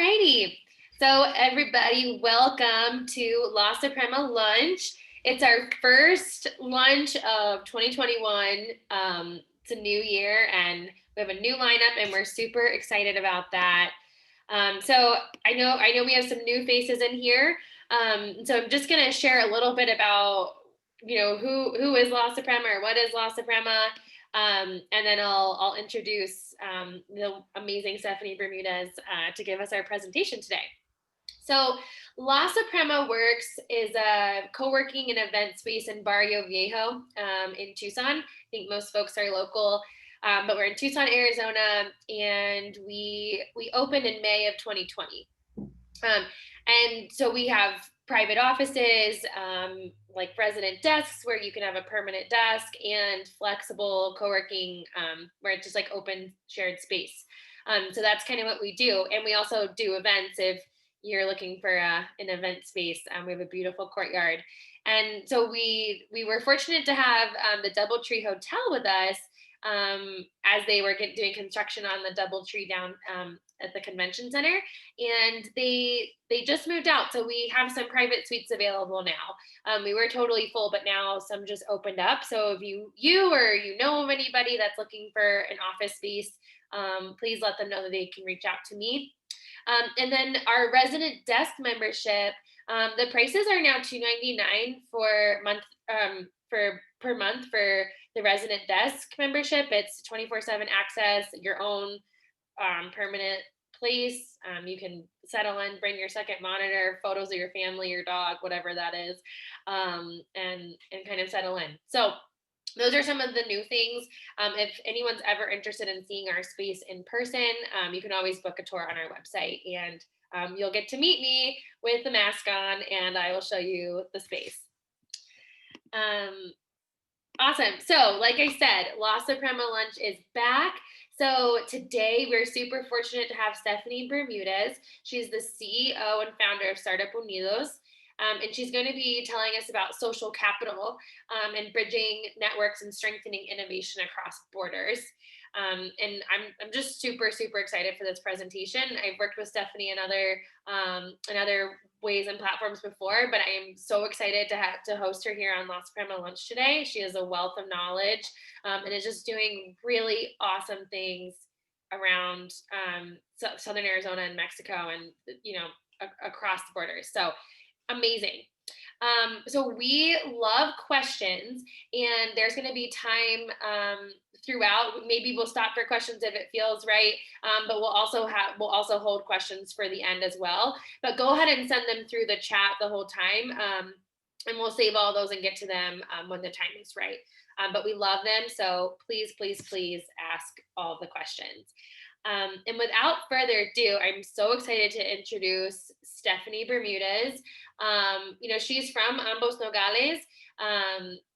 Alrighty. So everybody, welcome to La Suprema Lunch. It's our first lunch of 2021. It's a new year and we have a new lineup and we're super excited about that. So I know we have some new faces in here. So I'm just gonna share a little bit about who is La Suprema or what is La Suprema. And then I'll introduce the amazing Stephanie Bermudez to give us our presentation today. So La Suprema Works is a co-working and event space in Barrio Viejo in Tucson. I think most folks are local, but we're in Tucson, Arizona, and we opened in May of 2020. And so we have private offices, like resident desks where you can have a permanent desk, and flexible co-working where it's just like open shared space. So that's kind of what we do. And we also do events if you're looking for an event space. We have a beautiful courtyard. And so we were fortunate to have the Doubletree Hotel with us as they were doing construction on the Doubletree down at the convention center, and they just moved out, so we have some private suites available now. We were totally full, but now some just opened up. So if you or you know of anybody that's looking for an office space, please let them know that they can reach out to me. And then our resident desk membership, the prices are now $299 for month for per month for the resident desk membership. It's 24/7 access, your own permanent place. You can settle in, bring your second monitor, photos of your family, your dog, whatever that is, and kind of settle in. So those are some of the new things. If anyone's ever interested in seeing our space in person, you can always book a tour on our website, and you'll get to meet me with the mask on, and I will show you the space. Awesome. So like I said, La Suprema Lunch is back. So today we're super fortunate to have Stephanie Bermudez. She's the CEO and founder of Startup Unidos. And she's going to be telling us about social capital and bridging networks and strengthening innovation across borders. And I'm just super excited for this presentation. I've worked with Stephanie in other ways and platforms before, but I am so excited to host her here on La Suprema Lunch today. She has a wealth of knowledge and is just doing really awesome things around Southern Arizona and Mexico, and across the borders. So amazing. So we love questions, and there's going to be time throughout. Maybe we'll stop for questions if it feels right, but we'll also hold questions for the end as well. But go ahead and send them through the chat the whole time, and we'll save all those and get to them when the time is right. But we love them, so please ask all the questions. And without further ado, I'm so excited to introduce Stephanie Bermudez. She's from Ambos Nogales.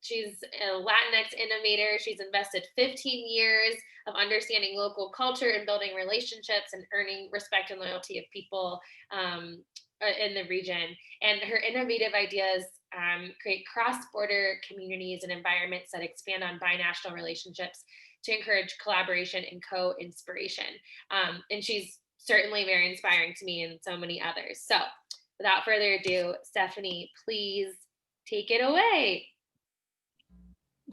She's a Latinx innovator. She's invested 15 years of understanding local culture and building relationships and earning respect and loyalty of people in the region. And her innovative ideas create cross-border communities and environments that expand on binational relationships to encourage collaboration and co-inspiration. And she's certainly very inspiring to me and so many others. So without further ado, Stephanie, please take it away.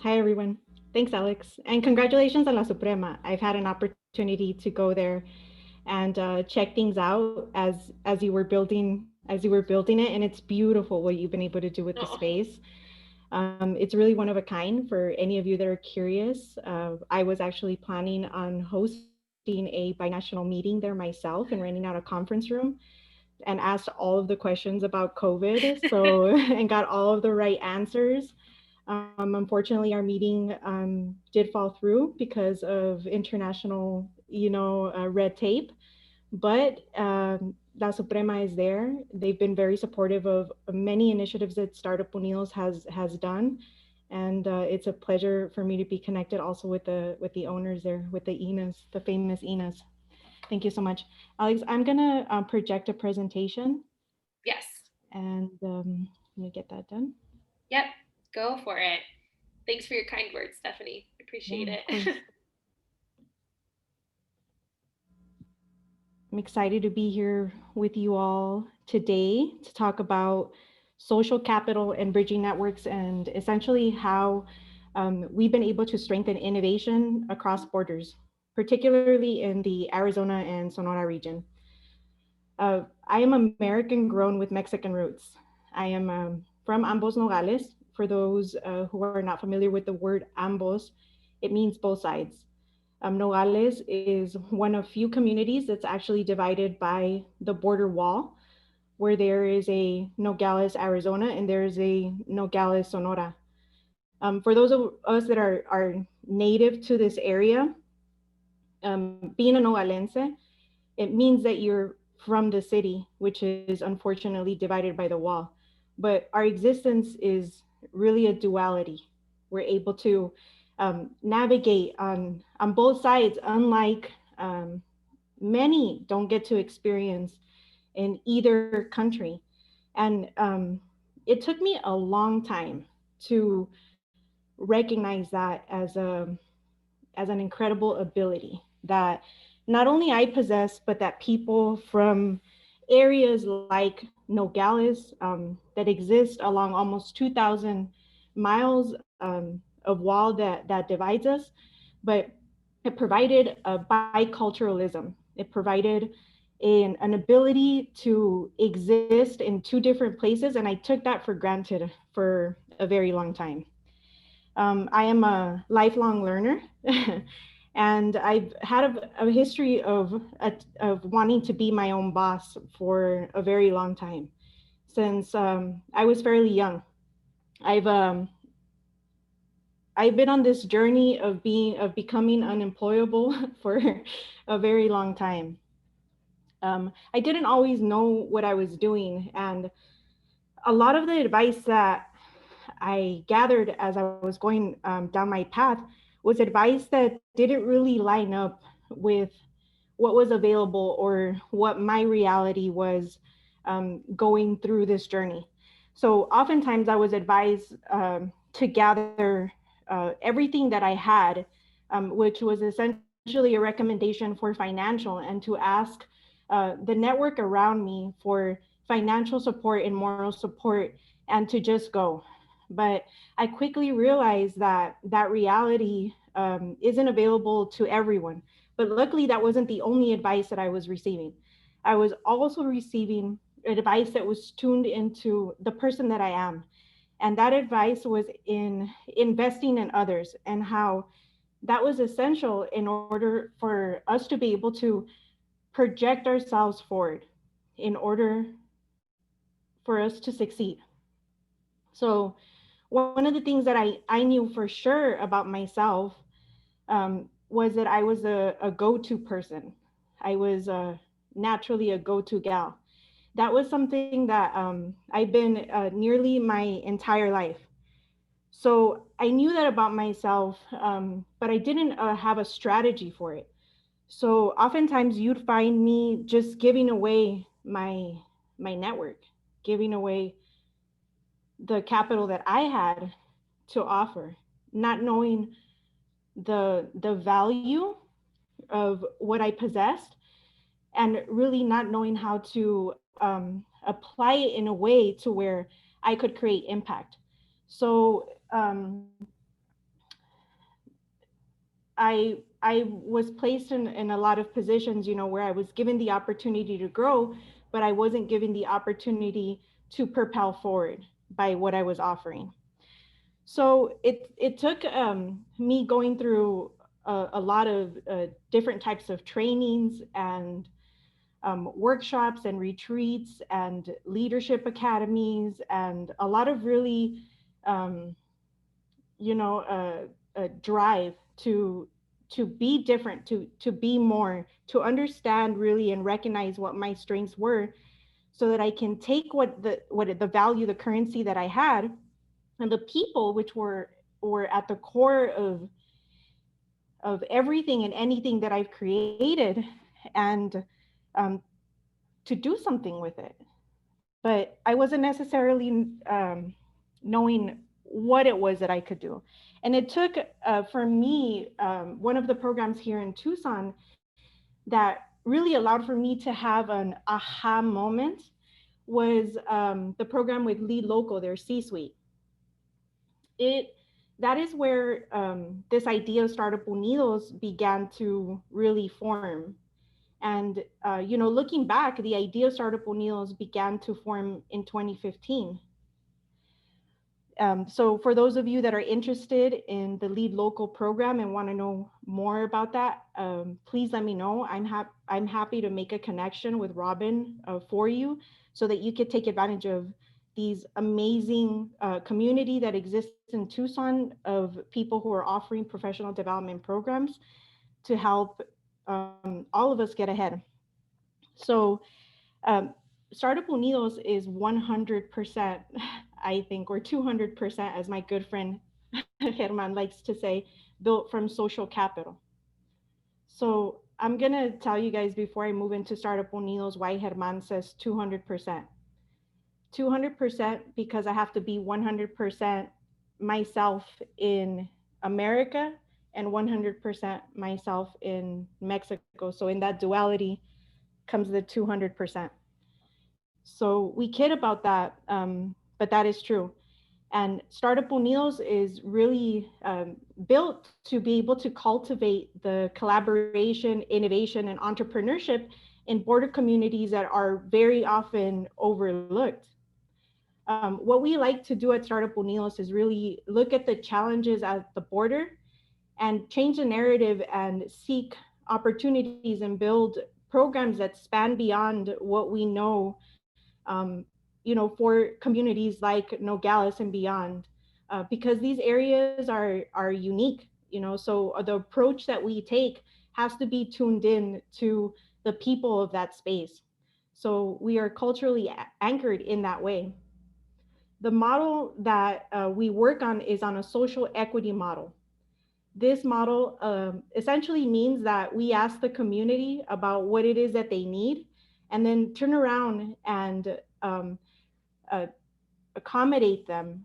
Hi, everyone. Thanks, Alex. And congratulations on La Suprema. I've had an opportunity to go there and check things out as you were building it. And it's beautiful what you've been able to do with the space. It's really one of a kind for any of you that are curious. I was actually planning on hosting a binational meeting there myself and renting out a conference room, and asked all of the questions about COVID. So, and got all of the right answers. Unfortunately, our meeting did fall through because of international, red tape. But La Suprema is there. They've been very supportive of many initiatives that Startup Unidos has done, and it's a pleasure for me to be connected also with the owners there, with the Inas, the famous Inas. Thank you so much, Alex. I'm gonna project a presentation. Yes. And let me get that done. Yep, go for it. Thanks for your kind words, Stephanie. Appreciate it. I'm excited to be here with you all today to talk about social capital and bridging networks and essentially how we've been able to strengthen innovation across borders, particularly in the Arizona and Sonora region. I am American grown with Mexican roots. I am from Ambos Nogales. For those who are not familiar with the word ambos, it means both sides. Nogales is one of few communities that's actually divided by the border wall, where there is a Nogales, Arizona, and there is a Nogales, Sonora. For those of us that are native to this area, being a Nogalense, it means that you're from the city, which is unfortunately divided by the wall. But our existence is really a duality. We're able to navigate on both sides, unlike many don't get to experience in either country. And it took me a long time to recognize that as an incredible ability that not only I possess, but that people from areas like Nogales that exist along almost 2,000 miles of wall that divides us, but it provided a biculturalism. It provided an ability to exist in two different places, and I took that for granted for a very long time. I am a lifelong learner, and I've had a history of wanting to be my own boss for a very long time, since I was fairly young. I've um, I've been on this journey of becoming unemployable for a very long time. I didn't always know what I was doing, and a lot of the advice that I gathered as I was going down my path was advice that didn't really line up with what was available or what my reality was going through this journey. So oftentimes I was advised to gather everything that I had, which was essentially a recommendation for financial, and to ask the network around me for financial support and moral support, and to just go. But I quickly realized that that reality isn't available to everyone. But luckily, that wasn't the only advice that I was receiving. I was also receiving advice that was tuned into the person that I am. And that advice was in investing in others, and how that was essential in order for us to be able to project ourselves forward in order for us to succeed. So, one of the things that I knew for sure about myself was that I was a go to person. I was naturally a go to gal. That was something that I've been nearly my entire life. So I knew that about myself, but I didn't have a strategy for it. So oftentimes you'd find me just giving away my network, giving away the capital that I had to offer, not knowing the value of what I possessed, and really not knowing how to apply it in a way to where I could create impact. So I was placed in a lot of positions, where I was given the opportunity to grow, but I wasn't given the opportunity to propel forward by what I was offering. So it took me going through a lot of different types of trainings and workshops and retreats and leadership academies, and a lot of really um, a drive to be different, to be more, to understand really and recognize what my strengths were, so that I can take what the value, the currency that I had, and the people which were at the core of everything and anything that I've created, and um, to do something with it. But I wasn't necessarily knowing what it was that I could do. And it took for me one of the programs here in Tucson that really allowed for me to have an aha moment was the program with Lead Local, their C-suite. It That is where this idea of Startup Unidos began to really form. And looking back, the idea of Startup Unidos began to form in 2015. So for those of you that are interested in the Lead Local program and want to know more about that, please let me know. I'm happy to make a connection with Robin for you so that you could take advantage of these amazing community that exists in Tucson of people who are offering professional development programs to help all of us get ahead. So um, Startup Unidos is 100%, I think, or 200%, as my good friend German likes to say, built from social capital. So I'm going to tell you guys before I move into Startup Unidos why German says 200%. 200% because I have to be 100% myself in America and 100% myself in Mexico. So in that duality comes the 200%. So we kid about that, but that is true. And Startup Unidos is really built to be able to cultivate the collaboration, innovation, and entrepreneurship in border communities that are very often overlooked. What we like to do at Startup Unidos is really look at the challenges at the border and change the narrative and seek opportunities and build programs that span beyond what we know, for communities like Nogales and beyond, because these areas are unique, so the approach that we take has to be tuned in to the people of that space. So we are culturally anchored in that way. The model that we work on is on a social equity model. This model essentially means that we ask the community about what it is that they need and then turn around and uh, accommodate them,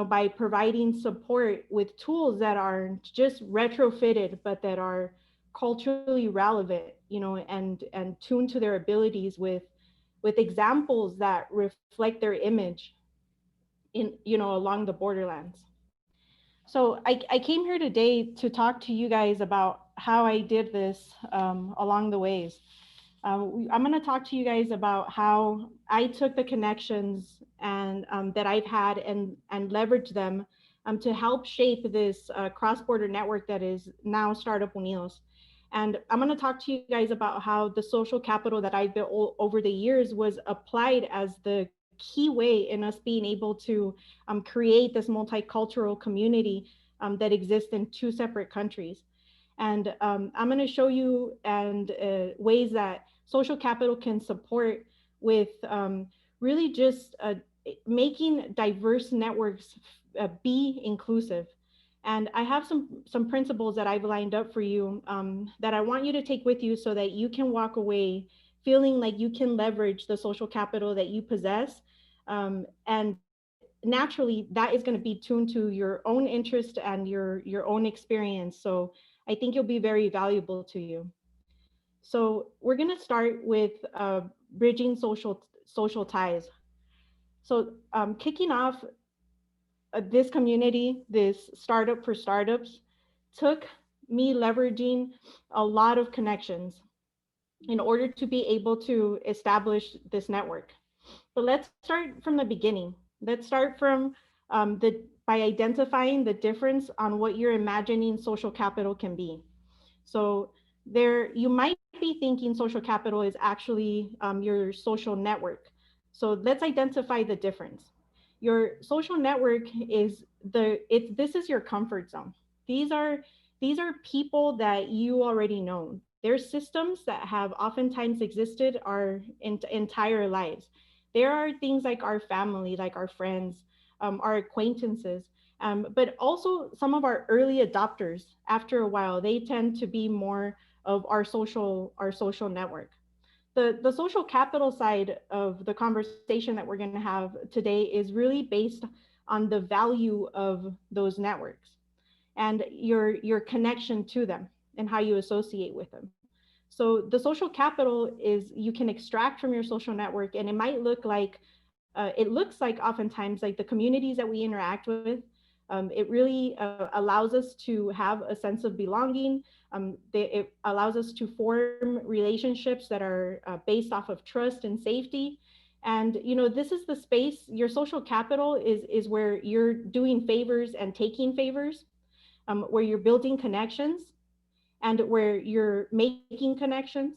by providing support with tools that are just retrofitted, but that are culturally relevant, and tuned to their abilities with examples that reflect their image in, along the borderlands. So I came here today to talk to you guys about how I did this along the ways. I'm going to talk to you guys about how I took the connections and that I've had and leveraged them to help shape this cross-border network that is now Startup Unidos. And I'm going to talk to you guys about how the social capital that I've built over the years was applied as the key way in us being able to create this multicultural community that exists in two separate countries. And I'm going to show you and ways that social capital can support with really just making diverse networks be inclusive. And I have some principles that I've lined up for you that I want you to take with you so that you can walk away feeling like you can leverage the social capital that you possess. And naturally, that is going to be tuned to your own interest and your own experience. So I think it'll be very valuable to you. So we're going to start with bridging social ties. So kicking off this community, this startup for startups, took me leveraging a lot of connections in order to be able to establish this network. But let's start from the beginning. Let's start from by identifying the difference on what you're imagining social capital can be. So there, you might be thinking social capital is actually your social network. So let's identify the difference. Your social network is this is your comfort zone. These are these are people that you already know. They're systems that have oftentimes existed our entire lives. There are things like our family, like our friends, our acquaintances, but also some of our early adopters. After a while, they tend to be more of our social network. The social capital side of the conversation that we're going to have today is really based on the value of those networks and your connection to them and how you associate with them. So the social capital is you can extract from your social network, and it might look like it looks like oftentimes like the communities that we interact with. It really allows us to have a sense of belonging. It allows us to form relationships that are based off of trust and safety. And this is the space. Your social capital is where you're doing favors and taking favors, where you're building connections, and where you're making connections.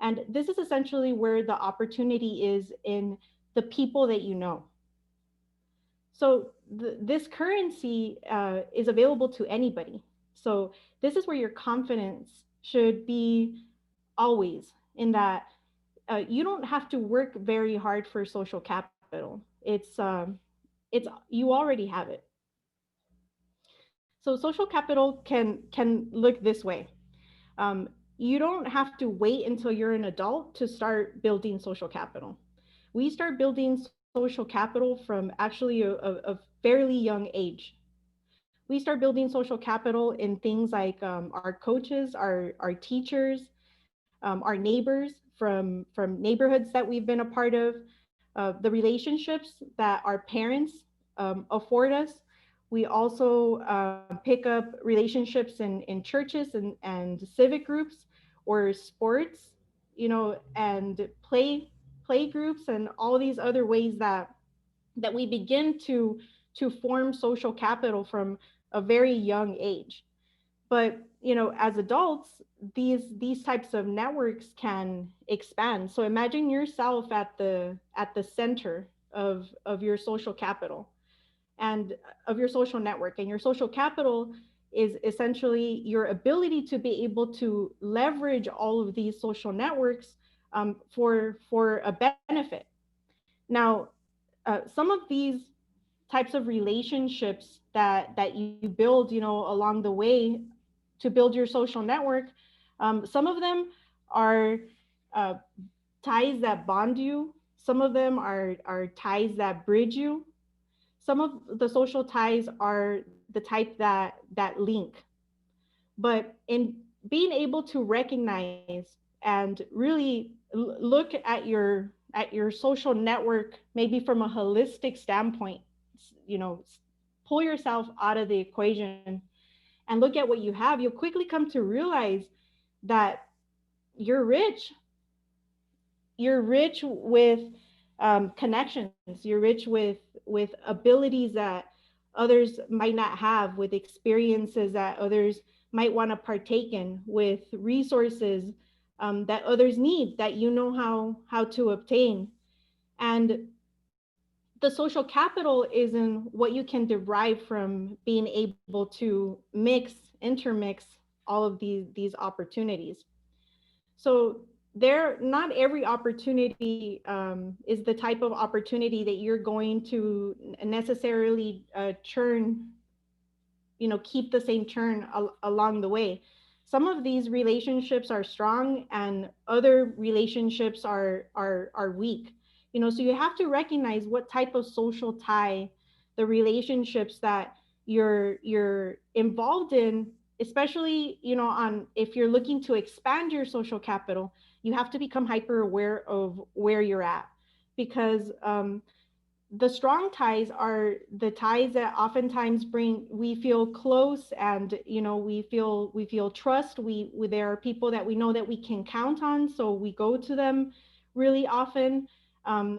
And this is essentially where the opportunity is in the people that you know. So this currency is available to anybody. So this is where your confidence should be always, in that you don't have to work very hard for social capital. It's you already have it. So social capital can look this way. Um, you don't have to wait until you're an adult to start building social capital. We start building social capital from actually a fairly young age. We start building social capital in things like our coaches, our teachers, our neighbors from neighborhoods that we've been a part of, the relationships that our parents afford us. We also pick up relationships in churches and civic groups or sports, and play groups and all these other ways that we begin to form social capital from a very young age. But as adults, these types of networks can expand. So imagine yourself at the center of your social capital and of your social network. And your social capital is essentially your ability to be able to leverage all of these social networks for a benefit. Now, some of these types of relationships that you build, along the way to build your social network, some of them are uh, ties that bond you. Some of them are ties that bridge you. Some of the social ties are the type that link. But in being able to recognize and really look at your social network maybe from a holistic standpoint, you know pull yourself out of the equation and look at what you have, you'll quickly come to realize that you're rich. You're rich with connections. You're rich with abilities that others might not have, with experiences that others might want to partake in, with resources that others need that how to obtain. And the social capital is in what you can derive from being able to intermix all of these opportunities. So not every opportunity is the type of opportunity that you're going to necessarily churn, keep the same churn along the way. Some of these relationships are strong and other relationships are weak. So you have to recognize what type of social tie the relationships that you're involved in, especially on if you're looking to expand your social capital. You have to become hyper aware of where you're at, because the strong ties are the ties that oftentimes bring we feel close, and we feel trust. We there are people that we know that we can count on, so we go to them really often.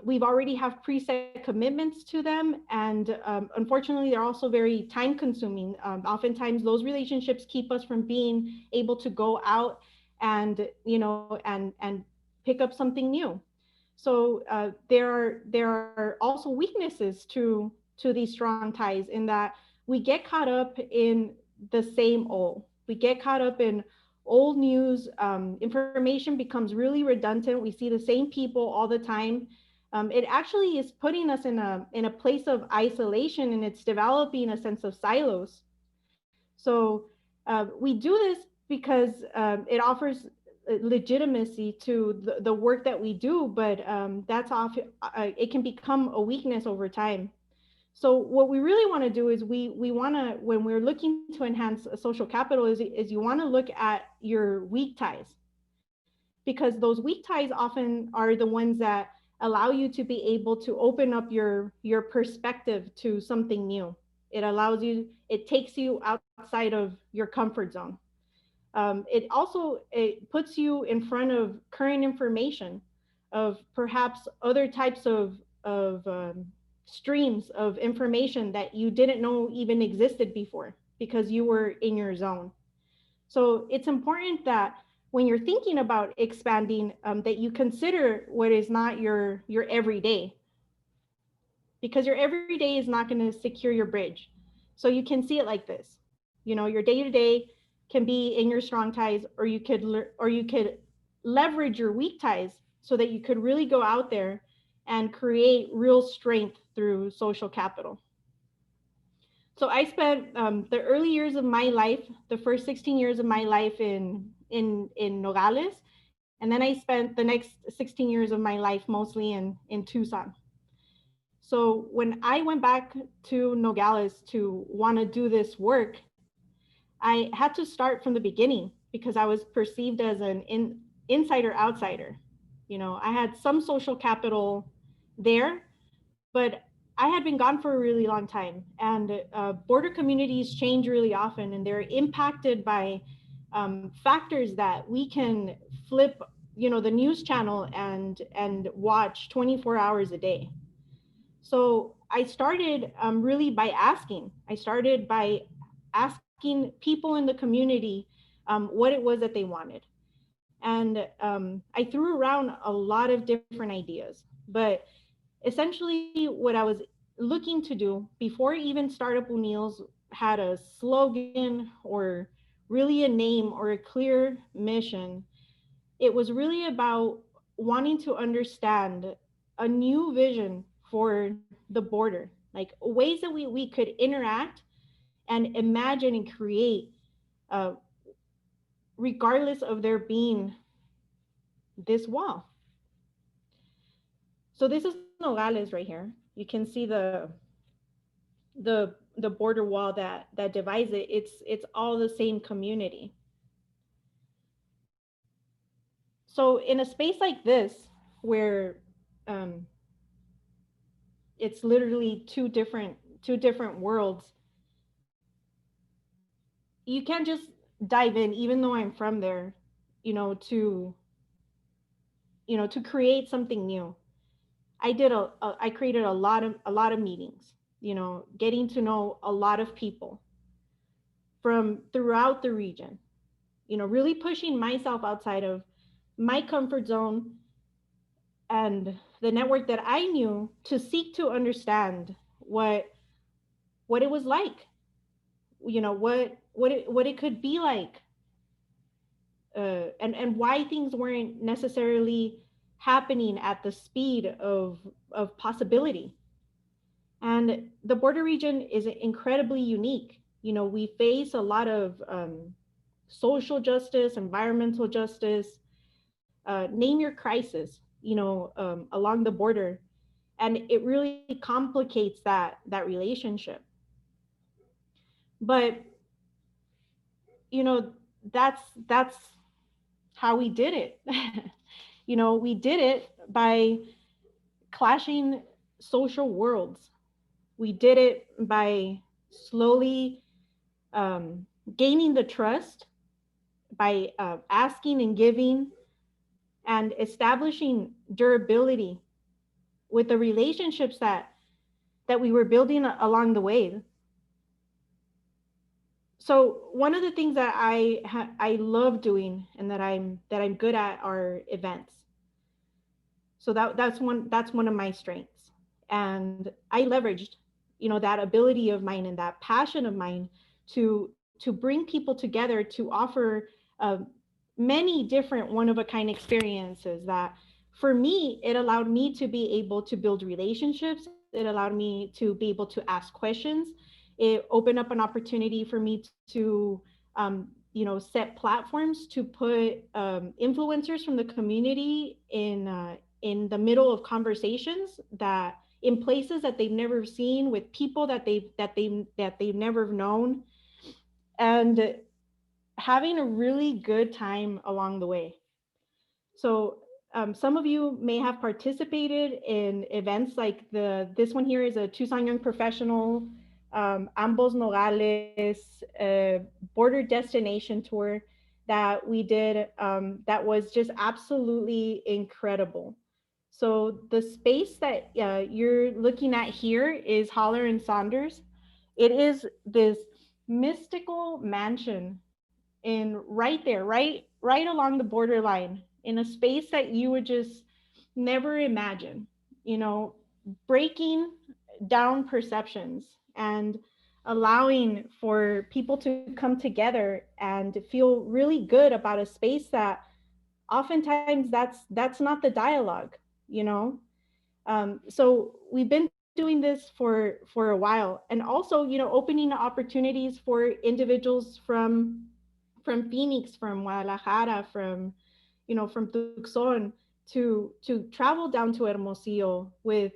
We've already have preset commitments to them, and unfortunately they're also very time consuming. Oftentimes those relationships keep us from being able to go out and and pick up something new. So there are also weaknesses to these strong ties, in that we get caught up in the same old. We get caught up in old news. Information becomes really redundant. We see the same people all the time. It actually is putting us in a place of isolation, and it's developing a sense of silos. So we do this because it offers legitimacy to the work that we do, but that's often it can become a weakness over time. So what we really want to do is we want to, when we're looking to enhance social capital, is you want to look at your weak ties. because those weak ties often are the ones that allow you to be able to open up your perspective to something new. It allows you, it takes you outside of your comfort zone. It also, it puts you in front of current information, of perhaps other types of streams of information that you didn't know even existed before because you were in your zone. So it's important that when you're thinking about expanding, that you consider what is not your everyday, because your everyday is not going to secure your bridge. So you can see it like this. You know, your day to day can be in your strong ties, or you could leverage your weak ties so that you could really go out there and create real strength through social capital. So I spent the early years of my life, the first 16 years of my life in Nogales, and then I spent the next 16 years of my life mostly in Tucson. So when I went back to Nogales to want to do this work, I had to start from the beginning because I was perceived as an insider outsider. You know, I had some social capital there, but I had been gone for a really long time. And border communities change really often, and they're impacted by factors that we can flip, you know, the news channel and watch 24 hours a day. So I started really by asking. I started by asking people in the community what it was that they wanted. And I threw around a lot of different ideas. But essentially, what I was looking to do before even Startup O'Neill's had a slogan or really a name or a clear mission, it was really about wanting to understand a new vision for the border, like ways that we could interact and imagine and create, uh, regardless of there being this wall. So this is Nogales right here. You can see the border wall that divides it. It's all the same community. So in a space like this, where um, it's literally two different worlds, you can't just dive in, even though I'm from there, you know, to to create something new. I created a lot of meetings, you know, getting to know a lot of people from throughout the region, you know, really pushing myself outside of my comfort zone and the network that I knew, to seek to understand what it was like, you know, what it could be like, and why things weren't necessarily happening at the speed of possibility. And the border region is incredibly unique. You know, we face a lot of social justice, environmental justice, name your crisis, you know, along the border, and it really complicates that relationship. But you know, that's how we did it. You know, we did it by clashing social worlds. We did it by slowly gaining the trust, by asking and giving, and establishing durability with the relationships that we were building along the way. So one of the things that I love doing and that I'm good at are events. So that's one of my strengths, and I leveraged, you know, that ability of mine and that passion of mine to bring people together, to offer many different one of a kind experiences that, for me, it allowed me to be able to build relationships. It allowed me to be able to ask questions. It opened up an opportunity for me to set platforms to put influencers from the community in the middle of conversations, that in places that they've never seen, with people that they've never known, and having a really good time along the way. So some of you may have participated in events like this one here is a Tucson Young Professional, Ambos Nogales border destination tour that we did that was just absolutely incredible. So the space that you're looking at here is Holler and Saunders. It is this mystical mansion in right there, right along the borderline, in a space that you would just never imagine, you know, breaking down perceptions and allowing for people to come together and feel really good about a space that oftentimes that's not the dialogue, you know. So we've been doing this for a while, and also, you know, opening opportunities for individuals from Phoenix, from Guadalajara, from, you know, from Tucson to travel down to Hermosillo with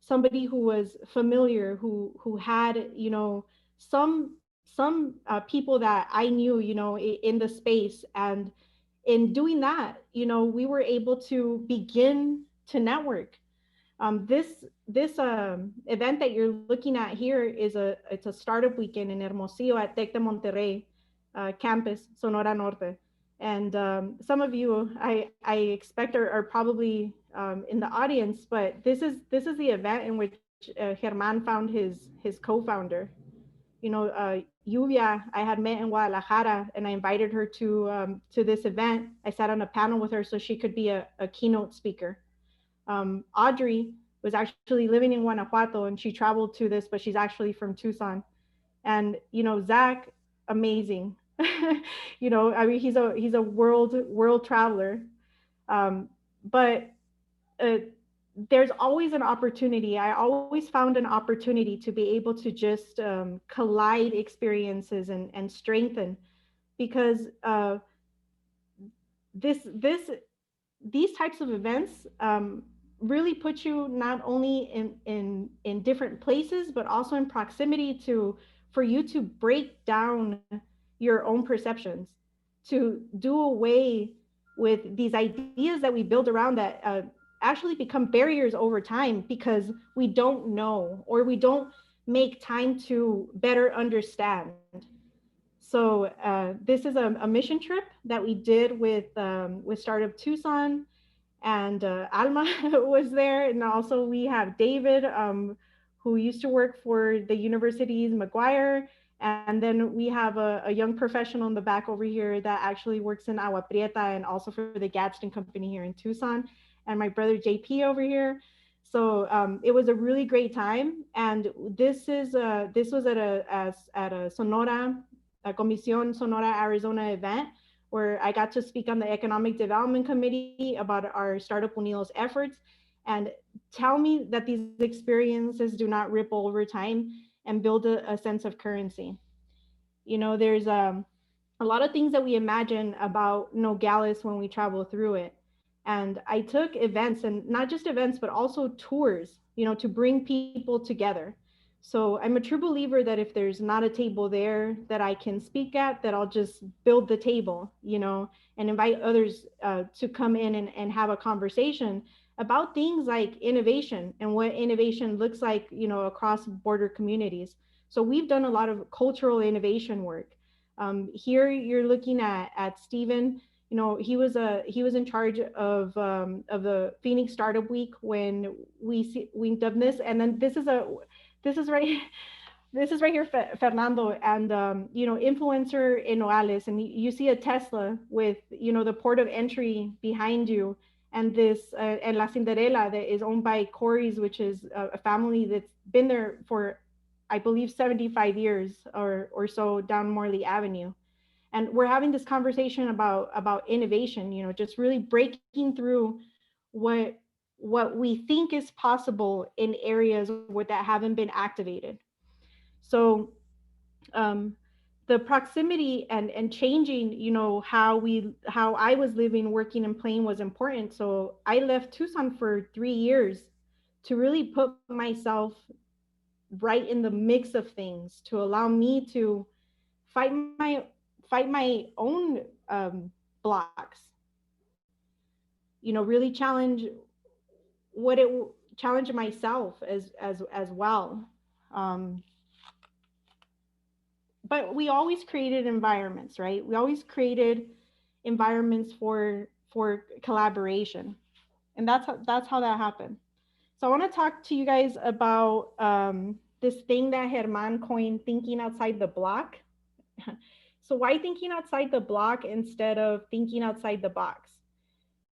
somebody who was familiar, who had, you know, some people that I knew, you know, in the space. And in doing that, you know, we were able to begin to network. This event that you're looking at here is it's a startup weekend in Hermosillo at Tec de Monterrey campus, Sonora Norte. And some of you, I expect, are probably in the audience, but this is the event in which German found his co-founder. You know, Lluvia, I had met in Guadalajara, and I invited her to this event. I sat on a panel with her so she could be a keynote speaker. Audrey was actually living in Guanajuato, and she traveled to this, but she's actually from Tucson. And you know, Zach, amazing. You know, I mean, he's a world traveler. But uh, there's always an opportunity. I always found an opportunity to be able to just collide experiences and strengthen, because this these types of events really put you not only in different places, but also in proximity to for you to break down your own perceptions, to do away with these ideas that we build around that actually become barriers over time because we don't know, or we don't make time to better understand. So this is a mission trip that we did with Startup Tucson, and Alma was there, and also we have David, who used to work for the university's McGuire, and then we have a young professional in the back over here that actually works in Agua Prieta and also for the Gadsden company here in Tucson, and my brother JP over here. So it was a really great time, and this was at a Sonora, a Comisión Sonora Arizona event, where I got to speak on the Economic Development Committee about our Startup Unidos efforts. And tell me that these experiences do not ripple over time and build a sense of currency. You know, there's a lot of things that we imagine about Nogales when we travel through it. And I took events, and not just events, but also tours, you know, to bring people together. So I'm a true believer that if there's not a table there that I can speak at, that I'll just build the table, you know, and invite others to come in and have a conversation about things like innovation and what innovation looks like, you know, across border communities. So we've done a lot of cultural innovation work. Here you're looking at Stephen. You know, he was in charge of the Phoenix Startup Week when we dubbed this, and then this is right this is right here, Fernando, and you know, influencer in Nogales, and you see a Tesla with, you know, the port of entry behind you, and this and La Cinderella that is owned by Corey's, which is a family that's been there for, I believe, 75 years or so down Morley Avenue. And we're having this conversation about innovation, you know, just really breaking through what what we think is possible in areas where that haven't been activated. So um, the proximity and changing, you know, how I was living, working, and playing was important. So I left Tucson for 3 years to really put myself right in the mix of things, to allow me to fight my fight my own blocks. really what it challenge myself as well. Um, but we always created environments, right? We always created environments for collaboration, and that's how that happened. So I want to talk to you guys about this thing that Herman coined, thinking outside the block. So why thinking outside the block instead of thinking outside the box?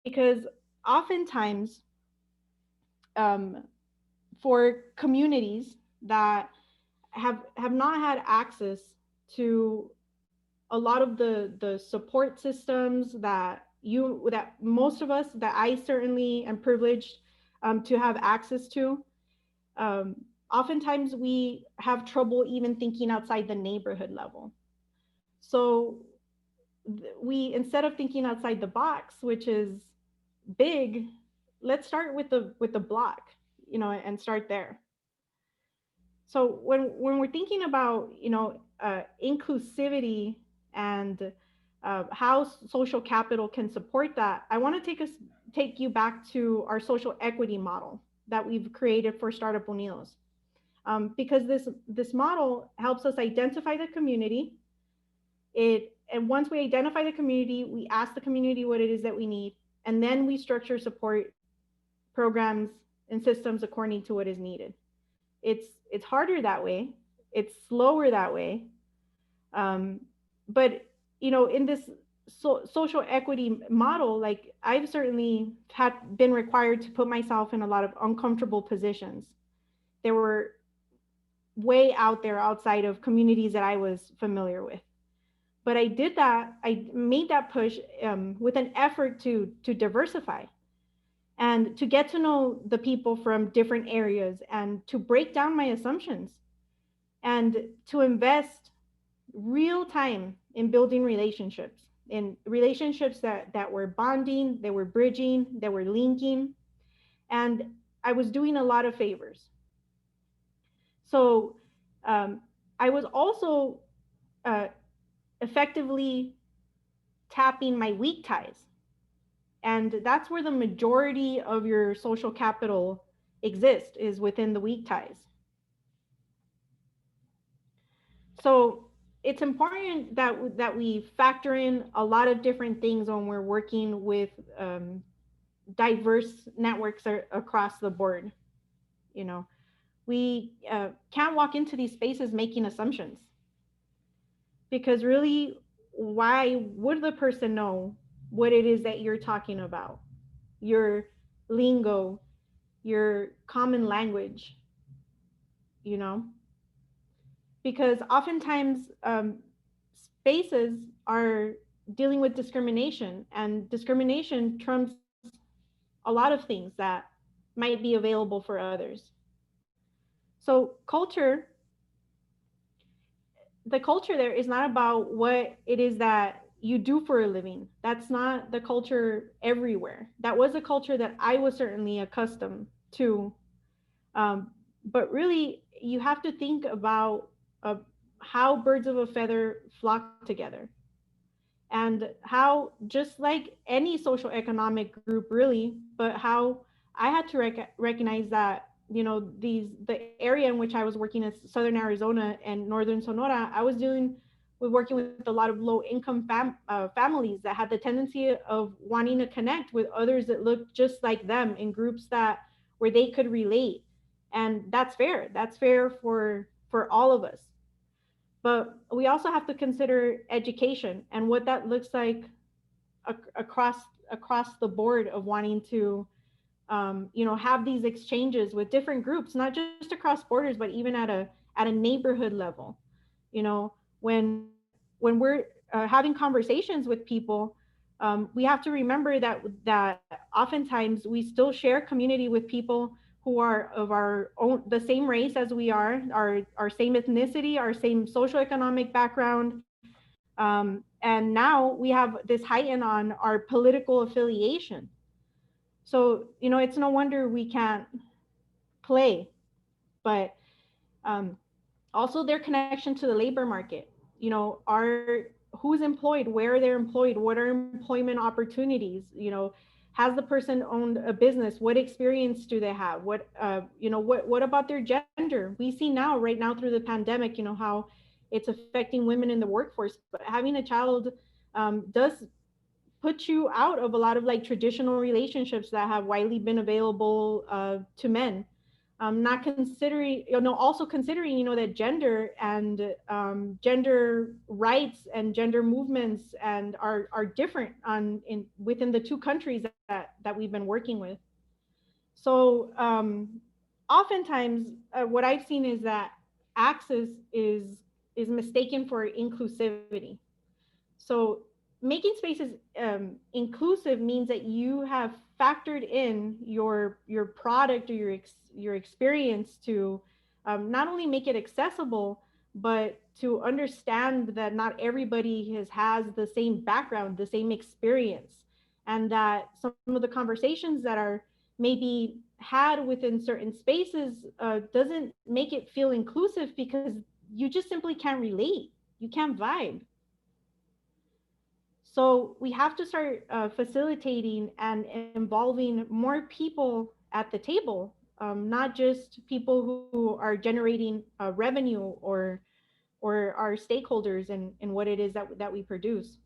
Because oftentimes, um, for communities that have not had access to a lot of the support systems that most of us, that I certainly am privileged to have access to, um, oftentimes we have trouble even thinking outside the neighborhood level. So we, instead of thinking outside the box, which is big, let's start with the block, and start there. So when we're thinking about inclusivity and how social capital can support that, I want to take you back to our social equity model that we've created for Startup Unidos, because this model helps us identify the community. And once we identify the community, we ask the community what it is that we need, and then we structure support programs and systems according to what is needed. It's harder that way. It's slower that way. Um, but in this social equity model, like I've certainly had been required to put myself in a lot of uncomfortable positions. They were way out there outside of communities that I was familiar with. But I did that. I made that push with an effort to diversify and to get to know the people from different areas and to break down my assumptions and to invest real time in building relationships, in relationships that were bonding, that were bridging, that were linking. And I was doing a lot of favors. So um, I was also uh, effectively tapping my weak ties. And that's where the majority of your social capital exists, is within the weak ties. So it's important that we factor in a lot of different things when we're working with diverse networks across the board. You know, we can't walk into these spaces making assumptions, because really, why would the person know what it is that you're talking about? Your lingo, your common language, you know? Because oftentimes spaces are dealing with discrimination, and discrimination trumps a lot of things that might be available for others. So the culture there is not about what it is that you do for a living. That's not the culture everywhere. That was a culture that I was certainly accustomed to. Um, but really, you have to think about uh, how birds of a feather flock together, and how, just like any social economic group, really, but how I had to recognize that the area in which I was working in southern Arizona and northern Sonora, I was dealing with working with a lot of low income families that had the tendency of wanting to connect with others that looked just like them in groups that where they could relate. And that's fair for all of us. But we also have to consider education and what that looks like across the board, of wanting to have these exchanges with different groups, not just across borders, but even at a neighborhood level. When we're having conversations with people, we have to remember that oftentimes we still share community with people who are of our own, the same race as we are, our same ethnicity, our same socioeconomic background. And now we have this heighten on our political affiliation. So it's no wonder we can't play. But also their connection to the labor market. Are who's employed, where they're employed, what are employment opportunities, Has the person owned a business? What experience do they have? What what about their gender? We see now, right now, through the pandemic, how it's affecting women in the workforce. But having a child does put you out of a lot of like traditional relationships that have widely been available to men. Not considering, also considering, that gender and gender rights and gender movements and are different on in within the two countries that we've been working with. So oftentimes, what I've seen is that access is mistaken for inclusivity. So making spaces inclusive means that you have factored in your product or your experience to not only make it accessible, but to understand that not everybody has the same background, the same experience, and that some of the conversations that are maybe had within certain spaces doesn't make it feel inclusive because you just simply can't relate. You can't vibe. So we have to start facilitating and involving more people at the table, not just people who are generating revenue or are stakeholders in what it is that we produce.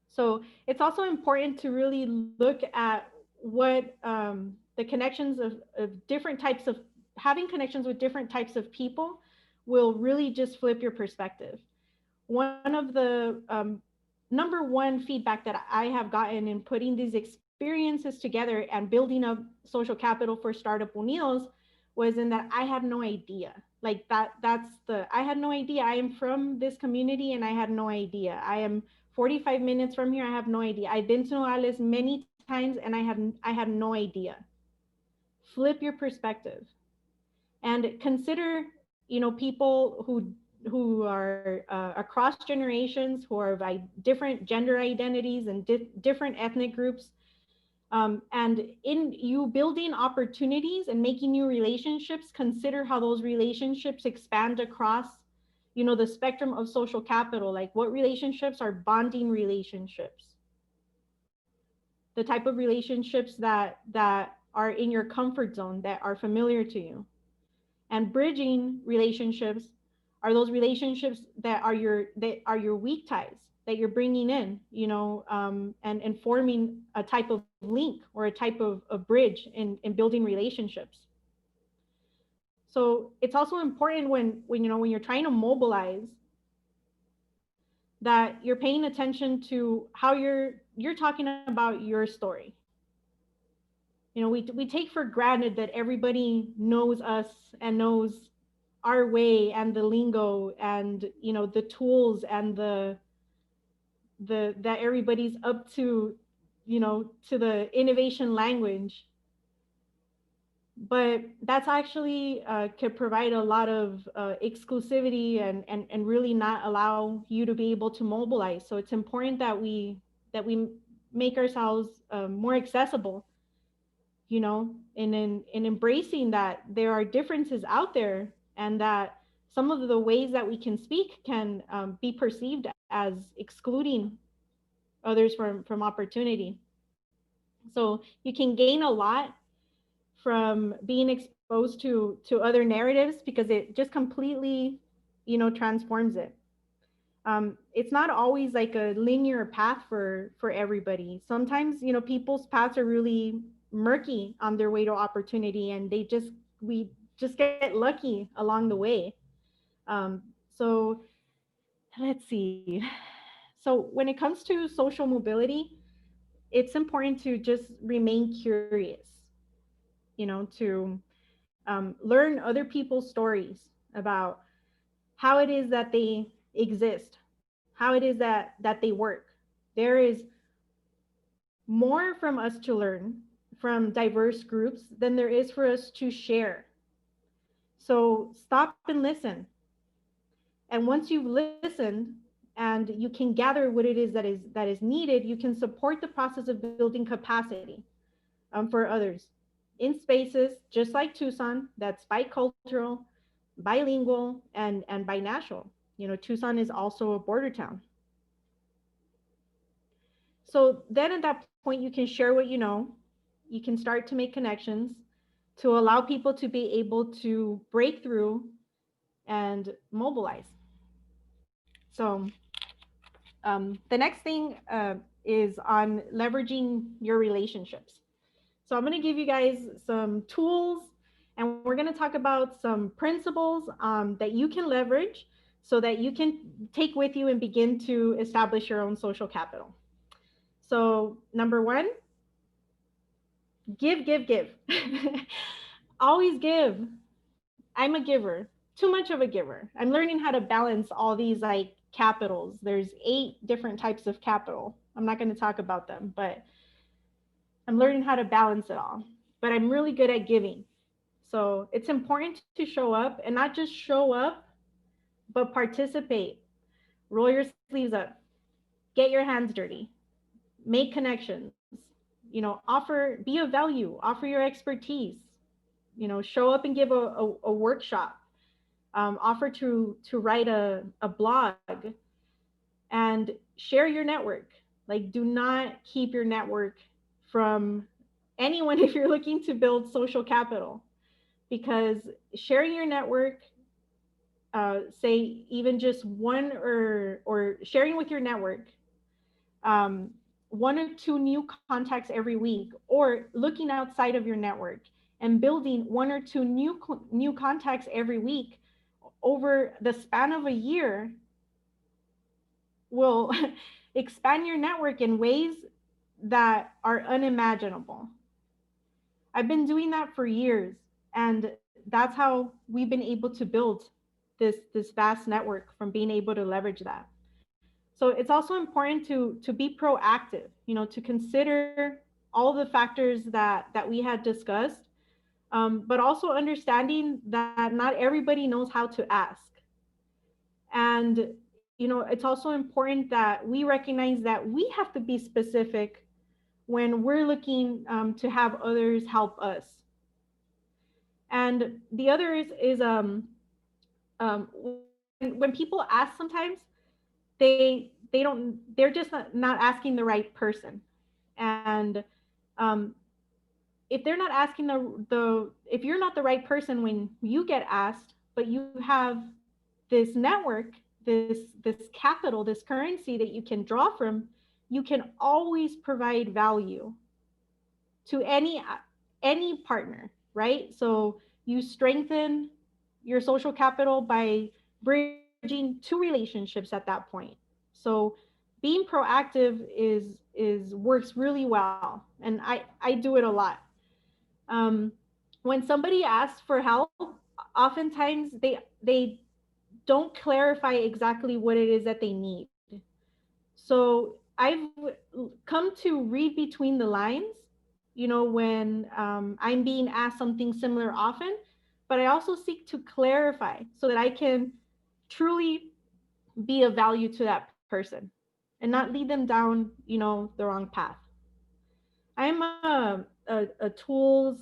So it's also important to really look at what the connections of different types of having connections with different types of people will really just flip your perspective. One of the number one feedback that I have gotten in putting these experiences together and building up social capital for Startup Unidos was in that I had no idea. Like I had no idea. I am from this community and I had no idea. I am 45 minutes from here. I have no idea. I've been to Nogales many times and I had no idea. Flip your perspective and consider, people who are across generations, who are by different gender identities and different ethnic groups. And in you building opportunities and making new relationships, consider how those relationships expand across, the spectrum of social capital. Like, what relationships are bonding relationships? The type of relationships that are in your comfort zone, that are familiar to you. And bridging relationships are those relationships that are your weak ties that you're bringing in, and forming a type of link or a type of bridge in building relationships. So it's also important when you're trying to mobilize, that you're paying attention to how you're talking about your story. We take for granted that everybody knows us and knows our way and the lingo and the tools and the that everybody's up to the innovation language. But that's actually could provide a lot of exclusivity and really not allow you to be able to mobilize. So it's important that we make ourselves more accessible, in embracing that there are differences out there, and that some of the ways that we can speak can be perceived as excluding others from opportunity. So you can gain a lot from being exposed to other narratives, because it just completely transforms it. It's not always like a linear path for everybody. Sometimes people's paths are really murky on their way to opportunity, and we just get lucky along the way. So let's see. So when it comes to social mobility, it's important to just remain curious, to learn other people's stories about how it is that they exist, how it is that they work. There is more from us to learn from diverse groups than there is for us to share. So stop and listen. And once you've listened and you can gather what it is that is needed, you can support the process of building capacity for others in spaces just like Tucson, that's bicultural, bilingual, and binational. Tucson is also a border town. So then at that point, point, you can share what you know. You can start to make connections to allow people to be able to break through and mobilize. So, the next thing is on leveraging your relationships. So, I'm going to give you guys some tools, and we're going to talk about some principles that you can leverage so that you can take with you and begin to establish your own social capital. So, number one, give, give, give. Always give. I'm a giver, too much of a giver. I'm learning how to balance all these like capitals. There's 8 different types of capital. I'm not going to talk about them, but I'm learning how to balance it all. But I'm really good at giving. So it's important to show up and not just show up, but participate. Roll your sleeves up, get your hands dirty, make connections, offer, be of value, offer your expertise, show up and give a workshop, offer to write a blog, and share your network. Like, do not keep your network from anyone if you're looking to build social capital, because sharing your network, say even just one or sharing with your network, um, 1 or 2 new contacts every week, or looking outside of your network and building 1 or 2 new contacts every week over the span of a year will expand your network in ways that are unimaginable. I've been doing that for years, and that's how we've been able to build this vast network from being able to leverage that. So it's also important to be proactive, to consider all the factors that we had discussed, but also understanding that not everybody knows how to ask. And it's also important that we recognize that we have to be specific when we're looking to have others help us. And the other is when people ask sometimes, they're just not asking the right person. And um, if they're not asking if you're not the right person when you get asked, but you have this network, this capital, this currency that you can draw from, you can always provide value to any partner, right? So you strengthen your social capital by bridging 2 relationships at that point. So being proactive is works really well, and I do it a lot. um, when somebody asks for help, oftentimes they don't clarify exactly what it is that they need. So I've come to read between the lines, when I'm being asked something similar often, but I also seek to clarify so that I can truly be of value to that person and not lead them down, the wrong path. I'm a tools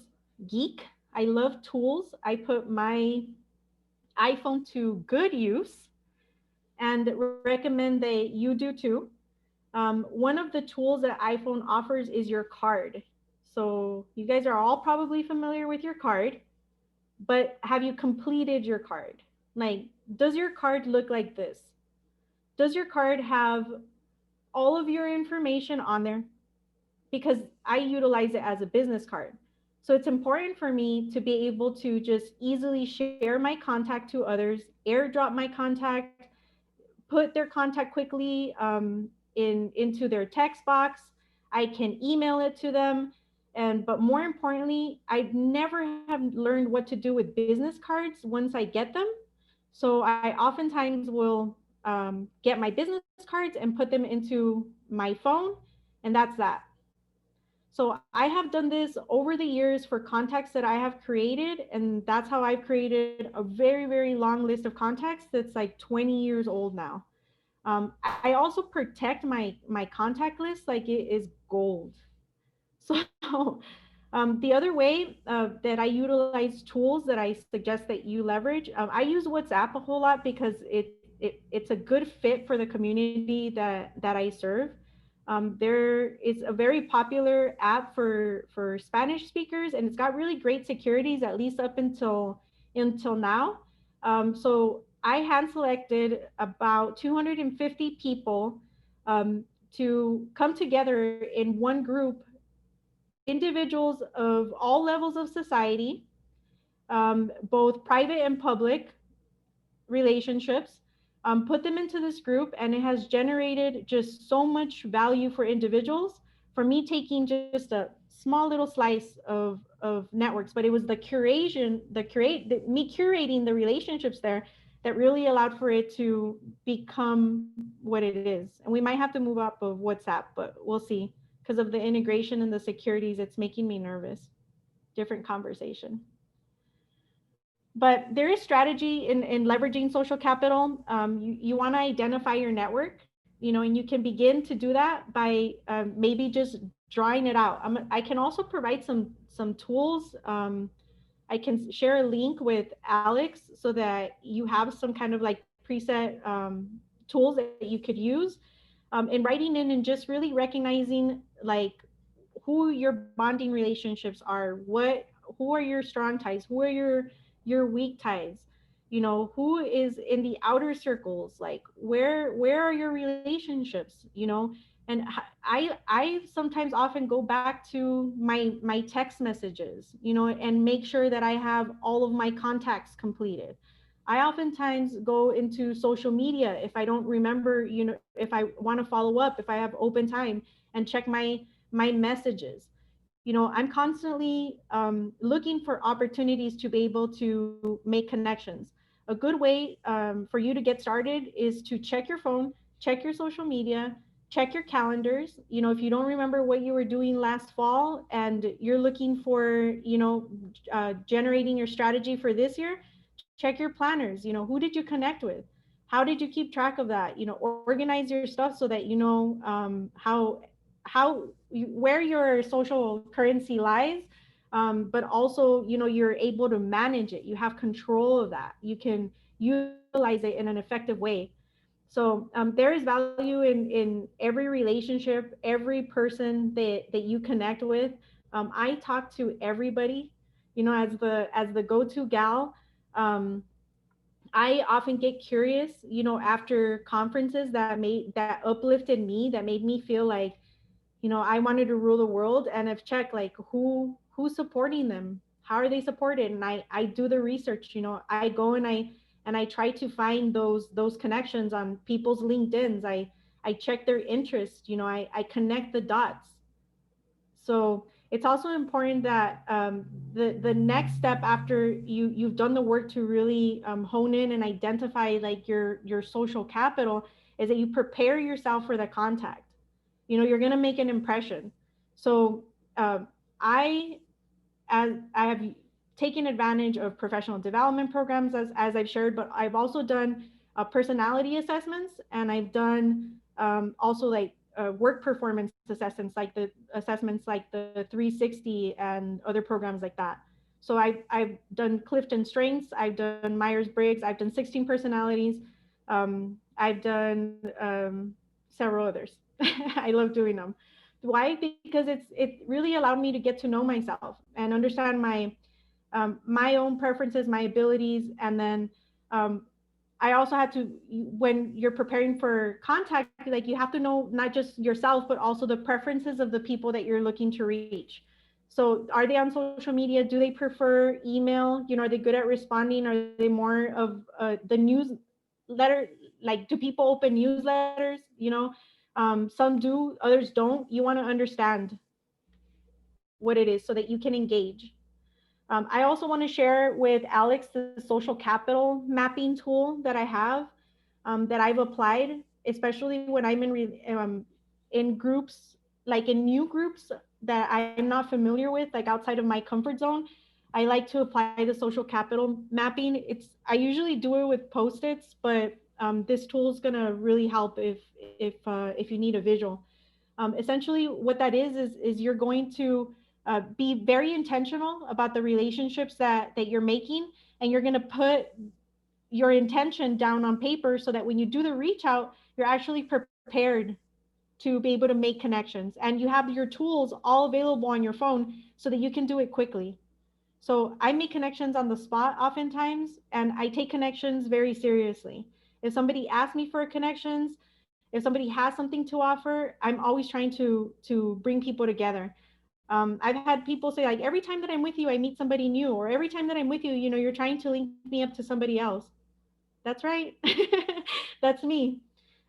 geek. I love tools. I put my iPhone to good use and recommend that you do too. One of the tools that iPhone offers is your card. So you guys are all probably familiar with your card, but have you completed your card? Like, does your card look like this? Does your card have all of your information on there? Because I utilize it as a business card. So it's important for me to be able to just easily share my contact to others, airdrop my contact, put their contact quickly into their text box. I can email it to them. But more importantly, I never have learned what to do with business cards once I get them. So I oftentimes will get my business cards and put them into my phone, and that's that. So I have done this over the years for contacts that I have created, and that's how I've created a very, very long list of contacts that's like 20 years old now. I also protect my contact list like it is gold. So the other way that I utilize tools that I suggest that you leverage, I use WhatsApp a whole lot because it's a good fit for the community that I serve. There is a very popular app for Spanish speakers, and it's got really great securities, at least up until now. So I hand selected about 250 people um, to come together in one group, individuals of all levels of society, both private and public relationships, put them into this group, and it has generated just so much value for individuals. For me, taking just a small little slice of networks, but it was me curating the relationships there that really allowed for it to become what it is. And we might have to move up of WhatsApp, but we'll see. Because of the integration and the securities, it's making me nervous. Different conversation. But there is strategy in leveraging social capital. You want to identify your network, and you can begin to do that by maybe just drawing it out. I can also provide some tools. I can share a link with Alex so that you have some kind of like preset tools that you could use in writing in and just really recognizing like who your bonding relationships are, who are your strong ties, who are your weak ties, who is in the outer circles, like where are your relationships, and I sometimes often go back to my text messages, and make sure that I have all of my contacts completed. I oftentimes go into social media if I don't remember, if I want to follow up, if I have open time, and check my messages. I'm constantly looking for opportunities to be able to make connections. A good way for you to get started is to check your phone, check your social media, check your calendars. If you don't remember what you were doing last fall and you're looking for, generating your strategy for this year, check your planners. Who did you connect with? How did you keep track of that? Organize your stuff so that you know where your social currency lies, but also you're able to manage it. You have control of that. You can utilize it in an effective way. So there is value in every relationship, every person that you connect with. I talk to everybody, as the go-to gal. um, I often get curious, after conferences that uplifted me, that made me feel like, I wanted to rule the world, and I've checked like who's supporting them, how are they supported, and I do the research. I go and I try to find those connections on people's LinkedIn's. I check their interests. I connect the dots. So it's also important that the next step after you've done the work to really hone in and identify like your social capital is that you prepare yourself for the contact. You're going to make an impression. So uh, I as I have taken advantage of professional development programs, as I've shared, but I've also done personality assessments, and I've done also like work performance assessments, like the assessments like the 360 and other programs like that. So I've done Clifton Strengths, I've done Myers-Briggs, I've done 16 personalities, I've done several others. I love doing them. Why? Because it really allowed me to get to know myself and understand my own preferences, my abilities, and then I also had to, when you're preparing for contact, like you have to know not just yourself, but also the preferences of the people that you're looking to reach. So are they on social media? Do they prefer email? Are they good at responding? Are they more of the newsletter? Like, do people open newsletters? Some do, others don't. You want to understand what it is so that you can engage. I also want to share with Alex the social capital mapping tool that I have, that I've applied, especially when I'm in groups, like in new groups that I'm not familiar with, like outside of my comfort zone. I like to apply the social capital mapping. I usually do it with post-its, but this tool is gonna really help if you need a visual. Essentially, what that is you're going to be very intentional about the relationships that you're making, and you're going to put your intention down on paper so that when you do the reach out, you're actually prepared. to be able to make connections, and you have your tools all available on your phone so that you can do it quickly. So I make connections on the spot oftentimes, and I take connections very seriously. If somebody asks me for connections, if somebody has something to offer, I'm always trying to bring people together. I've had people say like, every time that I'm with you, I meet somebody new, or every time that I'm with you, you're trying to link me up to somebody else. That's right. That's me.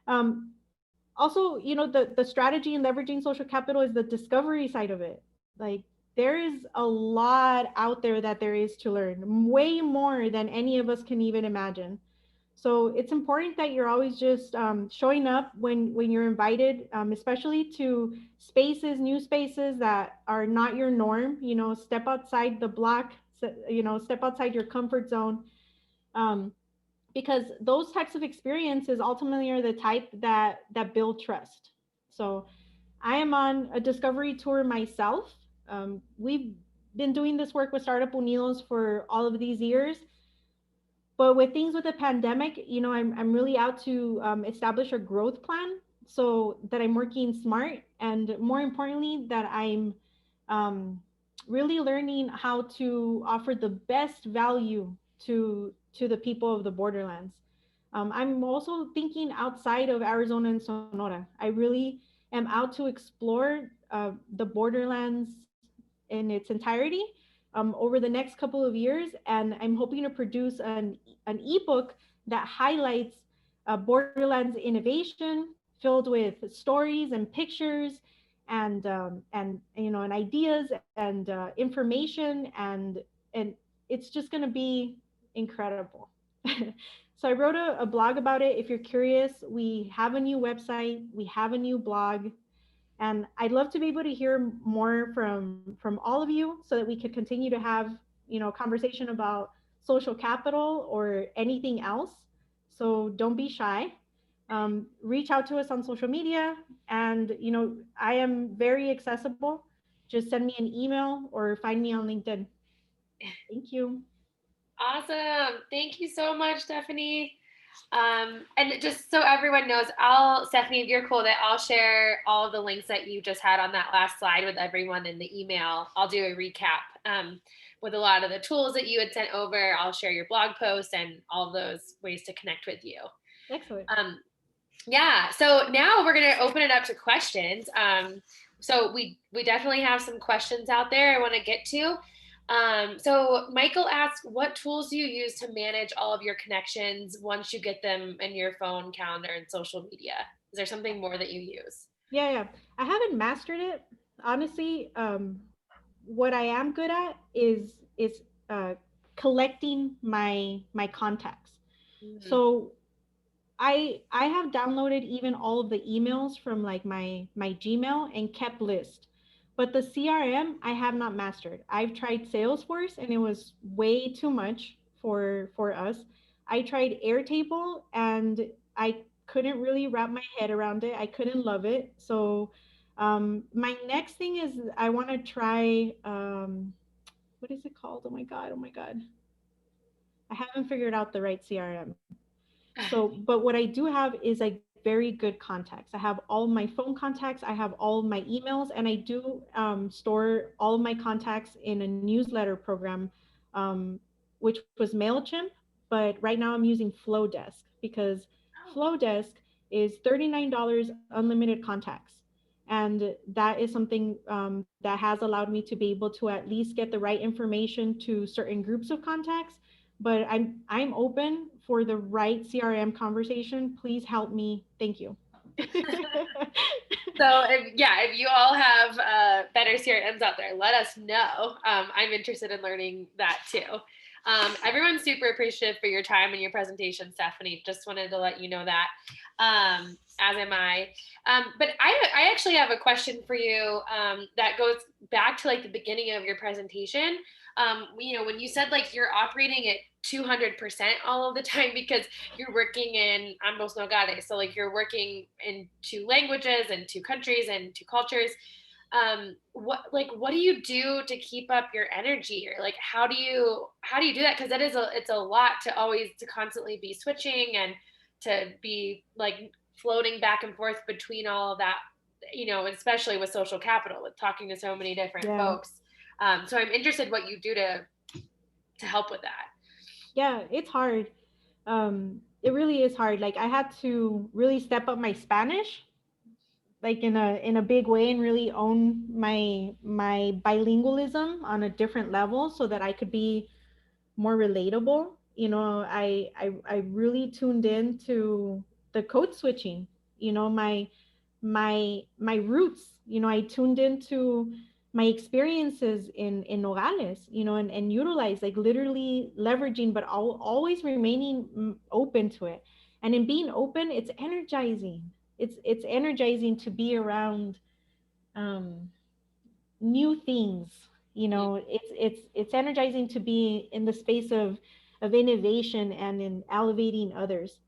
Um, Also, the strategy in leveraging social capital is the discovery side of it. Like, there is a lot out there that there is to learn, way more than any of us can even imagine. So it's important that you're always just showing up when you're invited, especially to spaces, new spaces that are not your norm. Step outside the block. Step outside your comfort zone. Um, because those types of experiences ultimately are the type that build trust. So I am on a discovery tour myself. We've been doing this work with Startup Unidos for all of these years, but with things with the pandemic, I'm really out to establish a growth plan so that I'm working smart, and more importantly, that I'm um, really learning how to offer the best value to the people of the borderlands. I'm also thinking outside of Arizona and Sonora. I really am out to explore the borderlands in its entirety over the next couple of years, and I'm hoping to produce an ebook that highlights Borderlands innovation, filled with stories and pictures, and ideas and information, and it's just going to be incredible. So I wrote a blog about it. If you're curious, we have a new website, we have a new blog, and I'd love to be able to hear more from all of you so that we could continue to have conversation about social capital or anything else. So don't be shy. Reach out to us on social media, and I am very accessible. Just send me an email or find me on LinkedIn. Thank you. Awesome. Thank you so much, Stephanie. And just so everyone knows, Stephanie, if you're cool, that I'll share all of the links that you just had on that last slide with everyone in the email. I'll do a recap with a lot of the tools that you had sent over. I'll share your blog post and all of those ways to connect with you. Excellent. Yeah. So now we're going to open it up to questions. So we definitely have some questions out there I want to get to. So Michael asks, what tools do you use to manage all of your connections once you get them in your phone, calendar, and social media? Is there something more that you use? Yeah. I haven't mastered it. Honestly, what I am good at is uh, collecting my contacts. Mm-hmm. So I have downloaded even all of the emails from like my Gmail and kept list. But the CRM I have not mastered. I've tried Salesforce and it was way too much for us. I tried Airtable and I couldn't really wrap my head around it. I couldn't love it. So my next thing is I want to try what is it called? Oh my god! Oh my god! I haven't figured out the right CRM. So, but what I do have is like very good contacts. I have all my phone contacts, I have all my emails, and I do store all of my contacts in a newsletter program, um, which was MailChimp. But right now I'm using Flowdesk because Flowdesk is $39 unlimited contacts. And that is something that has allowed me to be able to at least get the right information to certain groups of contacts, but I'm open for the right CRM conversation. Please help me. Thank you. So if you all have better CRMs out there, let us know. I'm interested in learning that too. Everyone's super appreciative for your time and your presentation, Stephanie. Just wanted to let you know that, as am I. But I actually have a question for you that goes back to like the beginning of your presentation. When you said like you're operating at 200% all of the time because you're working in ambos nogares, so like you're working in two languages and two countries and two cultures. What do you do to keep up your energy, or like how do you do that, because it's a lot to always to constantly be switching and to be like floating back and forth between all of that especially with social capital, with talking to so many different Yeah. folks. So I'm interested what you do to help with that. Yeah, it's hard. It really is hard. Like I had to really step up my Spanish, like in a big way, and really own my bilingualism on a different level so that I could be more relatable. I really tuned in to the code switching. My roots. I tuned into my experiences in Nogales, and utilize, like, literally leveraging, but always remaining open to it. And in being open, it's energizing. It's energizing to be around um, new things. It's energizing to be in the space of innovation and in elevating others.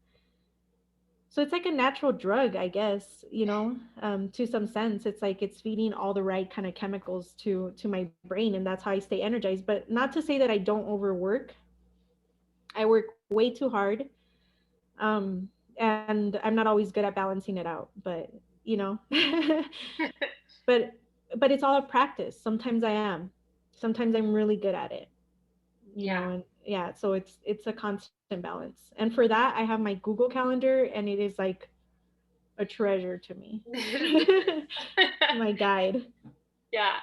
So it's like a natural drug, I guess, to some sense. It's like it's feeding all the right kind of chemicals to my brain, and that's how I stay energized. But not to say that I don't overwork. I work way too hard. And I'm not always good at balancing it out, but you know. but but it's all a practice. Sometimes I am. Sometimes I'm really good at it. Yeah. And yeah, so it's a constant balance. And for that, I have my Google Calendar, and it is like a treasure to me. My guide. Yeah.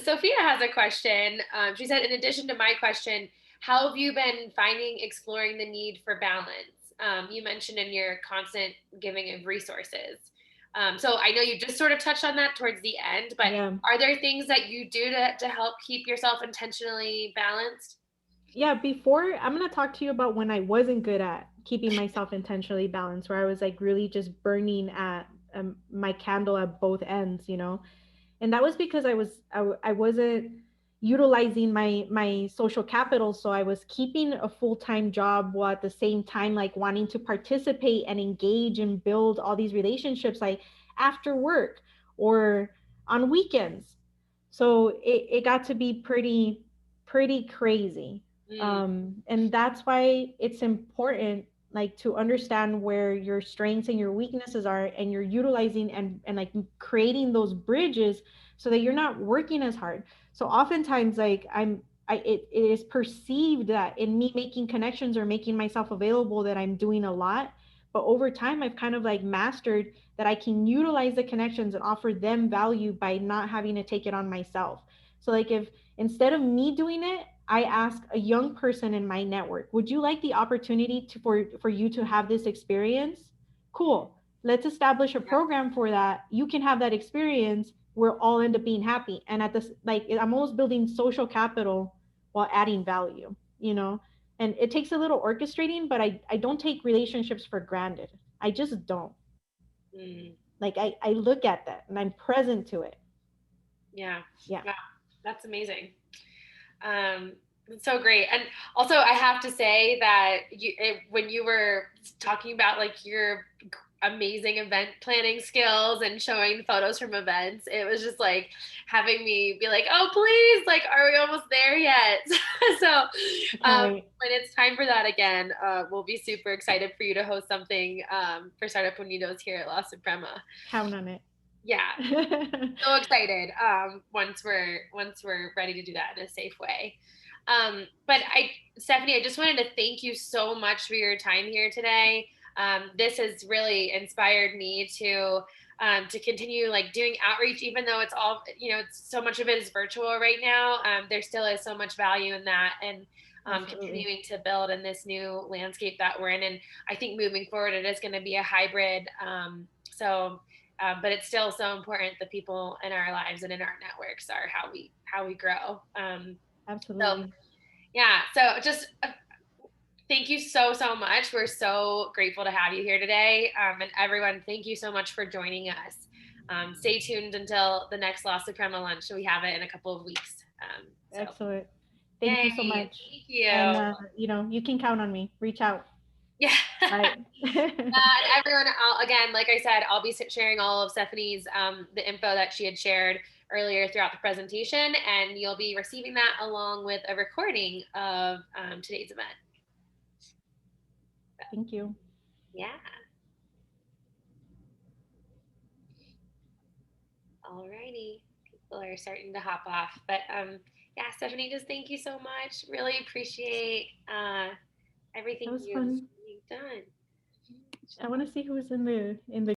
Sophia has a question. She said, in addition to my question, how have you been finding exploring the need for balance? You mentioned in your constant giving of resources. So I know you just sort of touched on that towards the end, but Yeah. are there things that you do to help keep yourself intentionally balanced? Yeah, before I'm going to talk to you about when I wasn't good at keeping myself intentionally balanced, where I was like really just burning at my candle at both ends. And that was because I wasn't utilizing my social capital, so I was keeping a full-time job while at the same time like wanting to participate and engage and build all these relationships, like after work or on weekends. So it got to be pretty crazy. Mm, And that's why it's important, like, to understand where your strengths and your weaknesses are, and you're utilizing and like creating those bridges so that you're not working as hard. So oftentimes, like, it is perceived that in me making connections or making myself available that I'm doing a lot. But over time, I've kind of like mastered that I can utilize the connections and offer them value by not having to take it on myself. So like, if instead of me doing it, I ask a young person in my network, would you like the opportunity for you to have this experience? Cool. Let's establish a program for that. You can have that experience. We'll all end up being happy. And at this, like, I'm almost building social capital while adding value. And it takes a little orchestrating, but I don't take relationships for granted. I just don't. mm, Like, I look at that and I'm present to it. yeah. Yeah. Wow. That's amazing. It's so great. And also, I have to say that when you were talking about like your amazing event planning skills and showing photos from events, it was just like having me be like, oh, please, like, are we almost there yet? So, I can't wait. when it's time for that again, we'll be super excited for you to host something for Startup Unidos here at La Suprema. Count on it. Yeah, so excited once we're ready to do that in a safe way. But Stephanie, I just wanted to thank you so much for your time here today. This has really inspired me to continue like doing outreach, even though it's all, it's so much of it is virtual right now. There still is so much value in that, and Absolutely. continuing to build in this new landscape that we're in. And I think moving forward, it is going to be a hybrid. But it's still so important. The people in our lives and in our networks are how we grow. So Absolutely. yeah, so just thank you so much. We're so grateful to have you here today, and everyone, thank you so much for joining us. Stay tuned until the next La Suprema lunch. So we have it in a couple of weeks. So Excellent. Thank you yay, so much. thank you. And you can count on me. Reach out. Yeah. Right. And everyone, again, like I said, I'll be sharing all of Stephanie's the info that she had shared earlier throughout the presentation, and you'll be receiving that along with a recording of today's event. Thank you. Yeah. Alrighty. People are starting to hop off. But yeah, Stephanie, just thank you so much. Really appreciate That everything was fun. you've done. I want to see who's in the